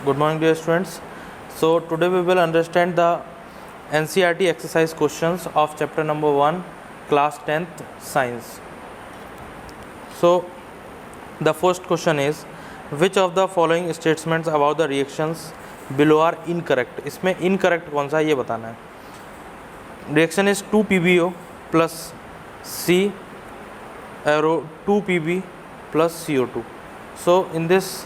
Good morning, dear students. So today we will understand the NCERT exercise questions of chapter number 1, class 10th science. So the first question is, which of the following statements about the reactions below are incorrect? इसमें incorrect कौन सा है ये बताना है. Reaction is 2PbO plus C arrow 2Pb plus CO2. So in this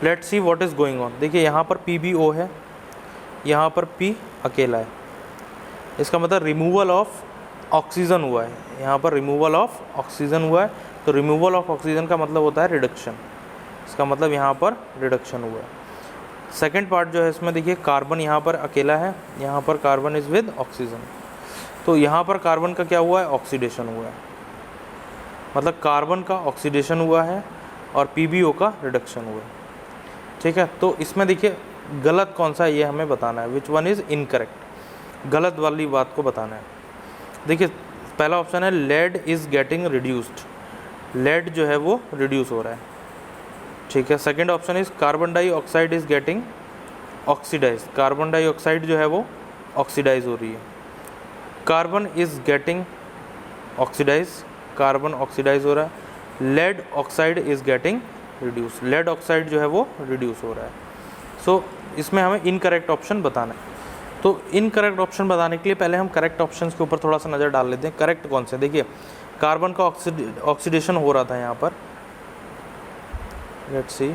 let's see what is going on. देखिए यहाँ पर PbO है, यहाँ पर P अकेला है. इसका मतलब रिमूवल ऑफ ऑक्सीजन हुआ है. यहाँ पर रिमूवल ऑफ ऑक्सीजन हुआ है, तो रिमूवल ऑफ ऑक्सीजन का मतलब होता है रिडक्शन. इसका मतलब यहाँ पर रिडक्शन हुआ है. सेकेंड पार्ट जो है इसमें देखिए कार्बन यहाँ पर अकेला है, यहाँ पर कार्बन इज़ विद ऑक्सीजन. तो यहाँ पर कार्बन का क्या हुआ है, ऑक्सीडेशन हुआ है. मतलब कार्बन का ऑक्सीडेशन हुआ है और PbO का रिडक्शन हुआ है. ठीक है, तो इसमें देखिए गलत कौन सा है ये हमें बताना है. विच वन इज़ इनकरेक्ट, गलत वाली बात को बताना है. देखिए पहला ऑप्शन है lead is getting reduced. Lead जो है वो रिड्यूस हो रहा है. ठीक है. Second option is carbon dioxide is getting oxidize. Carbon dioxide जो है वो ऑक्सीडाइज हो रही है. Carbon is getting oxidize, carbon oxidize हो रहा है. Lead oxide is getting reduce, lead oxide जो है वो रिड्यूस हो रहा है. सो इसमें हमें इनकरेक्ट ऑप्शन बताना है. तो इनकरेक्ट ऑप्शन बताने के लिए पहले हम करेक्ट ऑप्शंस के ऊपर थोड़ा सा नज़र डाल लेते हैं. करेक्ट कौन से, देखिए कार्बन का ऑक्सीडेशन हो रहा था यहाँ पर. लेट्स सी,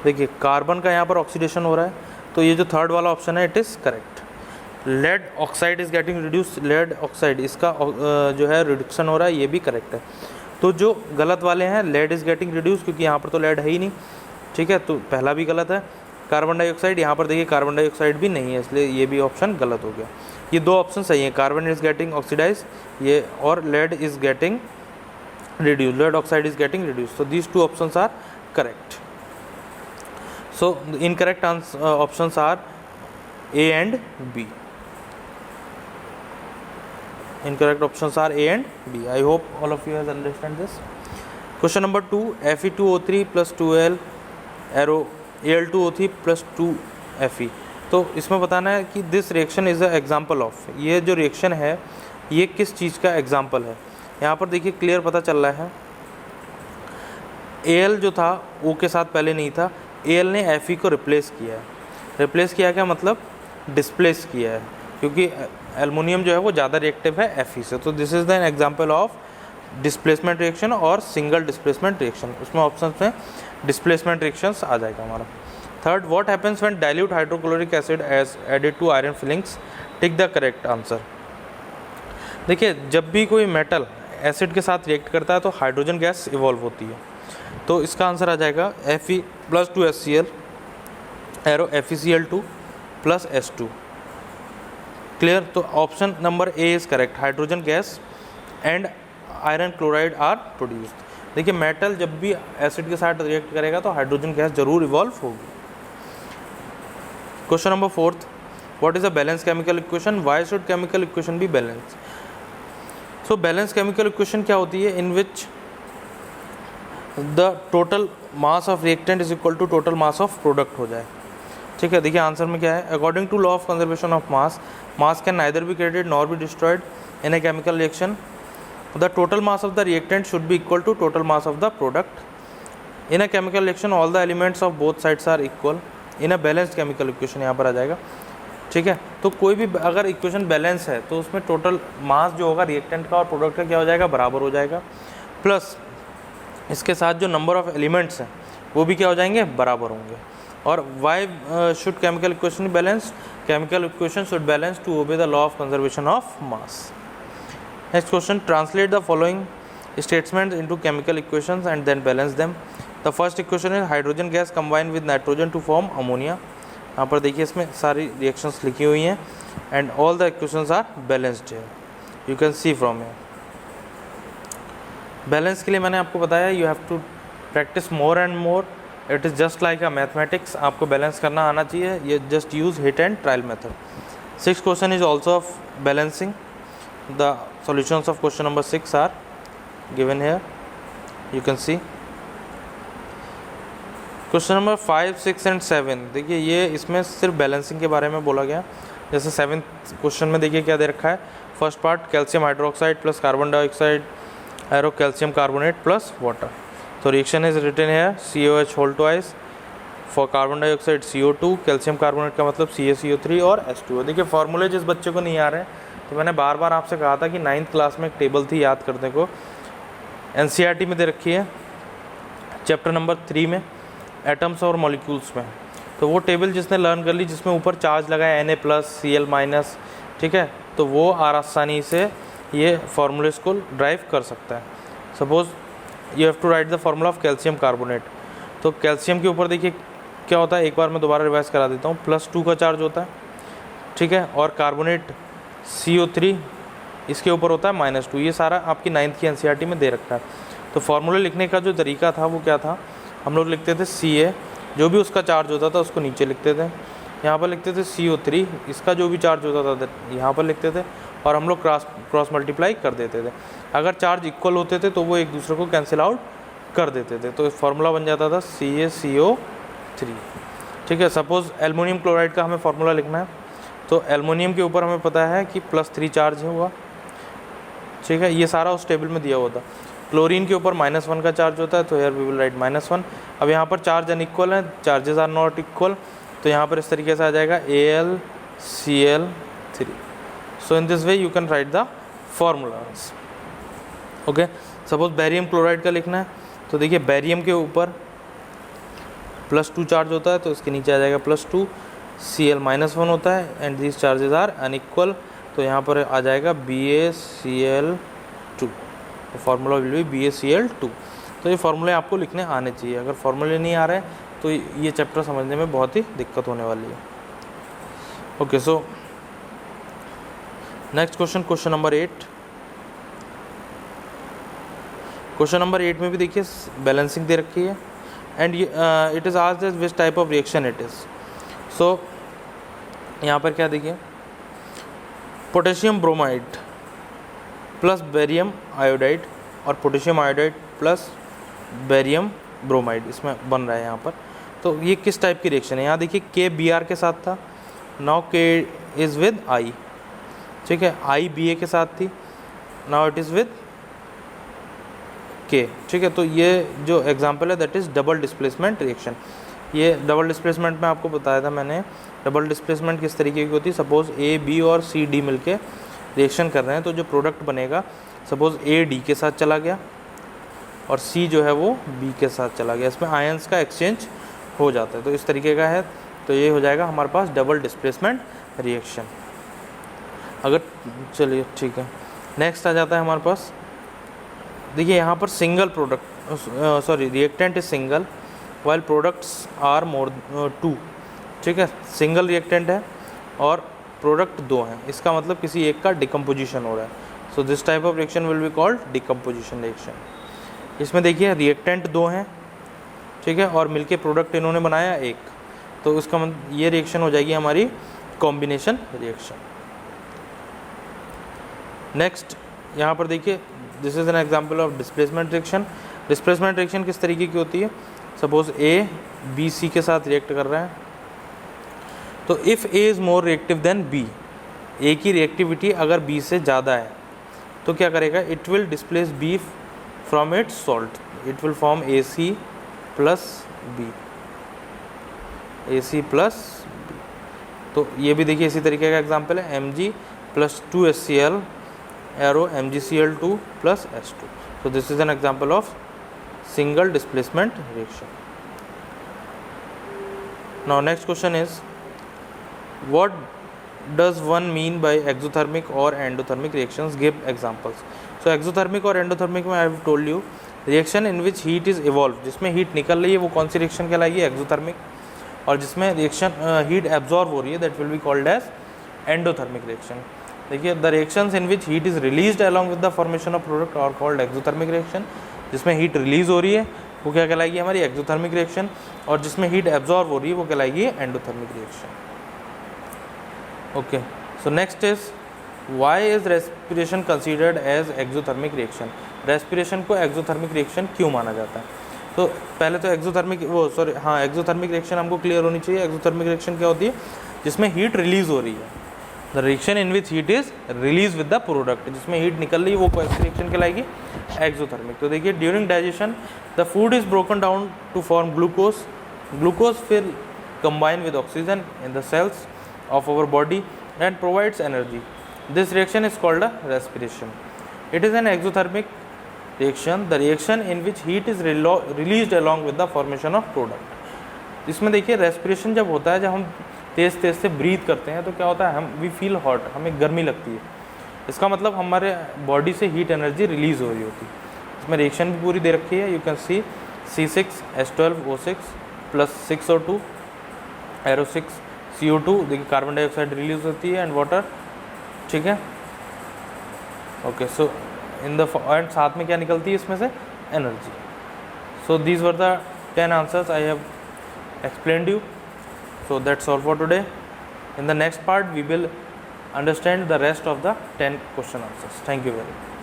देखिए कार्बन का यहाँ पर ऑक्सीडेशन हो रहा है, तो ये जो थर्ड वाला ऑप्शन है it is correct. Lead oxide is getting reduce, lead oxide इसका जो है रिडक्शन हो रहा है, ये भी करेक्ट है. तो जो गलत वाले हैं लेड इज़ गेटिंग रिड्यूस, क्योंकि यहाँ पर तो लेड है ही नहीं. ठीक है, तो पहला भी गलत है. कार्बन डाइऑक्साइड, यहाँ पर देखिए कार्बन डाइऑक्साइड भी नहीं है, इसलिए ये भी ऑप्शन गलत हो गया. ये दो ऑप्शन सही हैं, कार्बन इज़ गेटिंग ऑक्सीडाइज ये, और lead is getting reduce, lead oxide is getting reduce. so these two options are correct. So the incorrect options are A and B. Incorrect options are A and B. I hope all of you has understand this. Question number 2, Fe2O3 plus 2Al arrow Al2O3 plus 2Fe. तो इसमें बताना है कि this reaction is a example of, ये जो reaction है ये किस चीज़ का एग्जाम्पल है. यहाँ पर देखिए क्लियर पता चल रहा है Al जो था O के साथ पहले नहीं था, Al ने Fe को रिप्लेस किया है. रिप्लेस किया क्या मतलब, डिस्प्लेस किया है, क्योंकि एल्युमिनियम जो है वो ज़्यादा रिएक्टिव है Fe से. तो this is the example of displacement reaction और सिंगल डिस्प्लेसमेंट रिएक्शन. उसमें ऑप्शन में डिस्प्लेसमेंट रिएक्शंस आ जाएगा हमारा. Third, what happens when dilute hydrochloric acid as added to iron filings. Tick the correct answer. देखिए जब भी कोई मेटल एसिड के साथ रिएक्ट करता है तो हाइड्रोजन गैस इवॉल्व होती है. तो इसका आंसर आ जाएगा Fe plus 2HCl arrow FeCl2 plus H2. Clear. तो option number A is correct, hydrogen gas and iron chloride are produced. देखिए मेटल जब भी एसिड के साथ रिएक्ट करेगा तो हाइड्रोजन गैस जरूर इवॉल्व होगी. Question number 4, what is a balance chemical equation, why should chemical equation be balance. So balance chemical equation क्या होती है, in which the total mass of reactant is equal to total mass of product हो जाए. ठीक है. देखिए answer में क्या है, according to law of conservation of mass, mass can neither be created nor be destroyed in a chemical reaction. The total mass of the reactant should be equal to total mass of the product. In a chemical reaction all the elements of both sides are equal. In a balanced chemical equation यहाँ पर आ जाएगा. ठीक है. तो कोई भी अगर equation balance है तो उसमें टोटल मास जो होगा रिएक्टेंट का और प्रोडक्ट का क्या हो जाएगा, बराबर हो जाएगा. प्लस इसके साथ जो नंबर ऑफ एलिमेंट्स हैं वो भी क्या हो जाएंगे, बराबर होंगे. और why should chemical equation balance, chemical equation should balance to obey the law of conservation of mass. Next question, translate the following statements into chemical equations and then balance them. The first equation is hydrogen gas combine with nitrogen to form ammonia. यहाँ पर देखिए इसमें सारी reactions लिखी हुई हैं and all the equations are balanced है, you can see from here. Balance के लिए मैंने आपको बताया you have to practice more and more. It is just like a mathematics, आपको बैलेंस करना आना चाहिए. ये just use hit and trial method. 6th question is also of balancing. The solutions of question number 6 are given here, you can see. Question number 5, 6 and 7 देखिए, ये इसमें सिर्फ balancing के बारे में बोला गया। जैसे 7th क्वेश्चन में देखिए क्या दे रखा है, first part calcium hydroxide plus carbon dioxide arrow calcium carbonate plus water. तो रिएक्शन इज रिटन है COH whole twice, for carbon dioxide CO2, calcium carbonate का मतलब CaCO3 और H2O। देखिए फार्मूले जिस बच्चे को नहीं आ रहे हैं तो मैंने बार बार आपसे कहा था कि 9th क्लास में एक टेबल थी याद करने को, NCERT में दे रखी है चैप्टर नंबर 3 में एटम्स और मॉलिक्यूल्स में। तो वो टेबल जिसने लर्न कर ली, जिसमें ऊपर चार्ज लगा है Na+, Cl-, ठीक है, तो वो आसानी से ये फार्मूलेस को ड्राइव कर सकता है। Suppose you have to write the formula of calcium carbonate. तो कैल्शियम के ऊपर देखिए क्या होता है, एक बार मैं दोबारा रिवाइज करा देता हूँ, +2 का चार्ज होता है, ठीक है, और कार्बोनेट CO3 इसके ऊपर होता है -2। ये सारा आपकी 9th की NCERT में दे रखा है। तो फार्मूला लिखने का जो तरीका था वो क्या था, हम लोग लिखते थे Ca, जो भी उसका चार्ज होता था उसको नीचे लिखते थे, यहाँ पर लिखते थे CO3, इसका जो भी चार्ज होता था यहाँ पर लिखते थे, और हम लोग क्रॉस मल्टीप्लाई कर देते थे। अगर चार्ज इक्वल होते थे तो वो एक दूसरे को कैंसिल आउट कर देते थे, तो फार्मूला बन जाता था CaCO3, ठीक है। सपोज़ एल्युमिनियम क्लोराइड का हमें फार्मूला लिखना है, तो एल्युमिनियम के ऊपर हमें पता है कि +3 चार्ज हुआ, ठीक है, ये सारा उस टेबल में दिया हुआ था। क्लोरीन के ऊपर -1 का चार्ज होता है, तो हेयर वी विल राइट -1। अब यहाँ पर चार्ज अनइक्वल है, चार्जेस आर नॉट इक्वल, तो यहाँ पर इस तरीके से आ जाएगा AlCl3। So in this way you can write the formulas. Okay, suppose barium chloride का लिखना है, तो देखिए बैरियम के ऊपर +2 चार्ज होता है, तो इसके नीचे आ जाएगा +2, Cl-1 होता है, and these charges are unequal, तो यहाँ पर आ जाएगा BaCl2। तो फार्मूला विल बी BaCl2। तो ये फार्मूले आपको लिखने आने चाहिए, अगर फार्मूले नहीं आ रहे तो ये चैप्टर समझने में बहुत ही दिक्कत होने वाली है। Okay, so next question, question number 8। Question number 8 में भी देखिए बैलेंसिंग दे रखी है, and it is asked as which type of reaction it is. So यहाँ पर क्या देखिए, potassium bromide plus barium iodide और potassium iodide plus barium bromide इसमें बन रहा है यहाँ पर। तो ये किस टाइप की रिएक्शन है, यहाँ देखिए K Br के साथ था, now K is with I, ठीक है, I Ba के साथ थी, now it is with K, ठीक है। तो ये जो एग्जांपल है that is double displacement reaction. ये डबल डिस्प्लेसमेंट में आपको बताया था मैंने, डबल डिस्प्लेसमेंट किस तरीके की होती है। सपोज़ A, B और C, D मिलके रिएक्शन कर रहे हैं, तो जो प्रोडक्ट बनेगा, सपोज़ A D के साथ चला गया और C जो है वो B के साथ चला गया, इसमें आयंस का एक्सचेंज हो जाता है, तो इस तरीके का है। तो ये हो जाएगा हमारे पास डबल डिस्प्लेसमेंट रिएक्शन। अगर चलिए ठीक है, नेक्स्ट आ जाता है हमारे पास, देखिए यहाँ पर single product sorry reactant is single while products are more 2, ठीक है, सिंगल रिएक्टेंट है और प्रोडक्ट 2 हैं, इसका मतलब किसी एक का डिकम्पोजिशन हो रहा है। So this type of reaction will be called decomposition reaction. इसमें देखिए रिएक्टेंट 2 हैं, ठीक है, और मिलके प्रोडक्ट इन्होंने बनाया 1, तो इसका मतलब ये रिएक्शन हो जाएगी हमारी कॉम्बिनेशन रिएक्शन। नेक्स्ट यहाँ पर देखिए, this is an example of displacement reaction. Displacement reaction किस तरीके की होती है, सपोज A B C के साथ रिएक्ट कर रहा है, तो if A is more reactive than B, A की रिएक्टिविटी अगर B से ज़्यादा है तो क्या करेगा, it will displace B from its salt, it will form AC plus B, AC plus B। तो ये भी देखिए इसी तरीके का एग्जांपल है, Mg plus 2HCl arrow MgCl2 plus H2। so this is an example of single displacement reaction. Now next question is, what does one mean by exothermic or endothermic reactions? Give examples. So exothermic और endothermic में I have told you reaction in which heat is evolved, जिसमें heat निकल रही है वो कौन सी reaction कहलाएगी, exothermic, और जिसमें reaction heat absorb हो रही है that will be called as endothermic reaction. देखिए the reactions in which heat is released along with the formation of product are called exothermic reaction. जिसमें heat release हो रही है वो क्या कहलाएगी, हमारी exothermic reaction, और जिसमें heat absorb हो रही है वो कहलाएगी endothermic reaction. Okay, so next is, why is respiration considered as exothermic reaction? respiration को exothermic reaction क्यों माना जाता है? तो पहले तो एक्सोथर्मिक एक्सोथर्मिक रिएक्शन हमको क्लियर होनी चाहिए। एक्सोथर्मिक रिएक्शन क्या होती है? जिसमें हीट रिलीज हो रही है। The reaction in which heat is release with the product, जिसमें हीट निकल रही है वो कौन सी रिएक्शन कहलाएगी? एक्सोथर्मिक। तो देखिए during digestion the food is broken down to form glucose, glucose फिर combine with oxygen in the cells of our body and provides energy. This reaction is called a respiration. It is an exothermic reaction, the reaction in which heat is released along with the formation of product. इसमें देखिए respiration जब होता है, जब हम तेज़ तेज़ से ब्रीथ करते हैं तो क्या होता है, हम वी फील हॉट, हमें गर्मी लगती है। इसका मतलब हमारे बॉडी से हीट एनर्जी रिलीज़ हो रही होती है। इसमें रिएक्शन भी पूरी दे रखी है। You can C C6H12O6 + 6O2 ARO6 CO2, देखिए कार्बन डाइऑक्साइड रिलीज होती है एंड वाटर, ठीक है। Okay, so in the end साथ में क्या निकलती है इसमें से? Energy. So these were the 10 answers I have explained you. So that's all for today. In the next part we will understand the rest of the 10 question answers. Thank you very much.